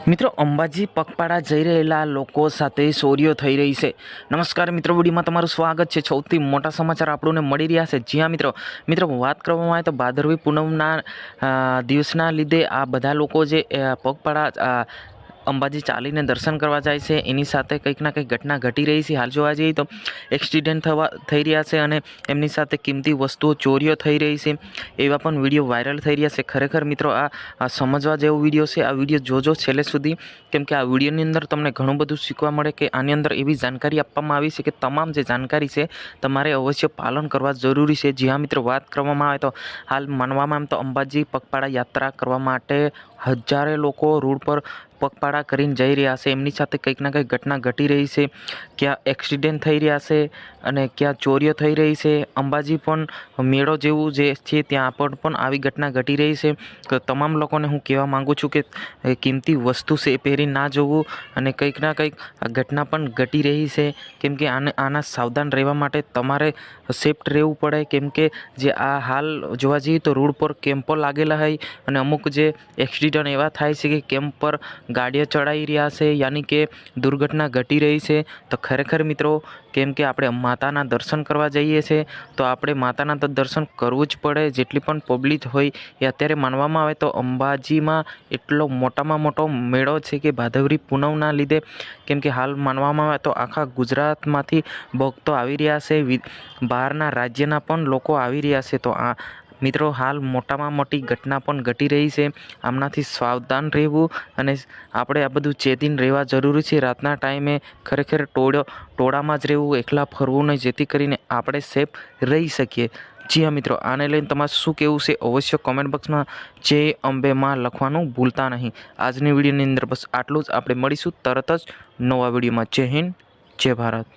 મિત્રો અંબાજી પગપાળા જઈ રહેલા લોકો સાથે ચોરીઓ થઈ રહી છે। નમસ્કાર મિત્રો, વિડીયોમાં તમારું સ્વાગત છે। સૌથી મોટા સમાચાર આપણને મળી રહ્યા છે। જી હા મિત્રો વાત કરવામાં આવે તો ભાદરવી પૂનમના દિવસના લીધે આ બધા લોકો જે પગપાળા અંબાજી ચાલીને દર્શન કરવા જાય છે એની સાથે કંઈક ના કંઈક ઘટના ઘટી રહી છે। હાલ જોવા જઈએ તો એક્સિડન્ટ થઈ રહ્યા છે અને એમની સાથે કિંમતી વસ્તુઓ ચોરીઓ થઈ રહી છે, એવા પણ વિડીયો વાયરલ થઈ રહ્યા છે। ખરેખર મિત્રો આ સમજવા જેવો વિડીયો છે। આ વિડીયો જોજો છેલ્લે સુધી, કેમ કે આ વિડીયોની અંદર તમને ઘણું બધું શીખવા મળે કે આની અંદર એવી જાણકારી આપવામાં આવી છે કે તમામ જે જાણકારી છે તમારે અવશ્ય પાલન કરવા જરૂરી છે। જી હા મિત્રો, વાત કરવામાં આવે તો હાલ માનવામાં આવે તો અંબાજી પગપાળા યાત્રા કરવા માટે હજારે લોકો રોડ પર પગપાળા કરીને જઈ રહ્યા છે। એમની સાથે કંઈક ના કંઈક ઘટના ઘટી રહી છે, ક્યાં એક્સિડન્ટ થઈ રહ્યા છે અને ક્યાં ચોરીઓ થઈ રહી છે। અંબાજી પણ મેળો જેવું જે છે ત્યાં પણ આવી ઘટના ઘટી રહી છે। તો તમામ લોકોને હું કહેવા માગું છું કે કિંમતી વસ્તુ છે એ પહેરી ના જવું અને કંઈક ના કંઈક ઘટના પણ ઘટી રહી છે, કેમ કે આના સાવધાન રહેવા માટે તમારે સેફ્ટ રહેવું પડે। કેમ કે જે આ હાલ જોવા જઈએ તો રોડ પર કેમ્પો લાગેલા હોય અને અમુક જે એક્સિડન્ટ એવા થાય છે કે કેમ્પ પર ગાડીઓ ચડાવી રહ્યા છે, યાની કે દુર્ઘટના ઘટી રહી છે। તો ખરેખર મિત્રો, કેમ કે આપણે માતાના દર્શન કરવા જઈએ છીએ તો આપણે માતાના તો દર્શન કરવું જ પડે। જેટલી પણ પબ્લિક હોય એ અત્યારે માનવામાં આવે તો અંબાજીમાં એટલો મોટામાં મોટો મેળો છે કે ભાદરવી પૂનમના લીધે, કેમ કે હાલ માનવામાં આવે તો આખા ગુજરાતમાંથી ભક્તો આવી રહ્યા છે, બહારના રાજ્યના પણ લોકો આવી રહ્યા છે। તો આ મિત્રો હાલ મોટામાં મોટી ઘટના પણ ઘટી રહી છે, આમનાથી સાવધાન રહેવું અને આપણે આ બધું ચેતીને રહેવા જરૂરી છે। રાતના ટાઈમે ખરેખર ટોળામાં જ રહેવું, એકલા ફરવું નહીં, જેથી કરીને આપણે સેફ રહી શકીએ। જી હા મિત્રો, આને લઈને તમારે શું કહેવું છે અવશ્ય કોમેન્ટ બોક્સમાં જય અંબે માં લખવાનું ભૂલતા નહીં। આજની વિડીયોની અંદર બસ આટલું જ। આપણે મળીશું તરત જ નવા વિડીયોમાં। જય હિન્દ, જય ભારત।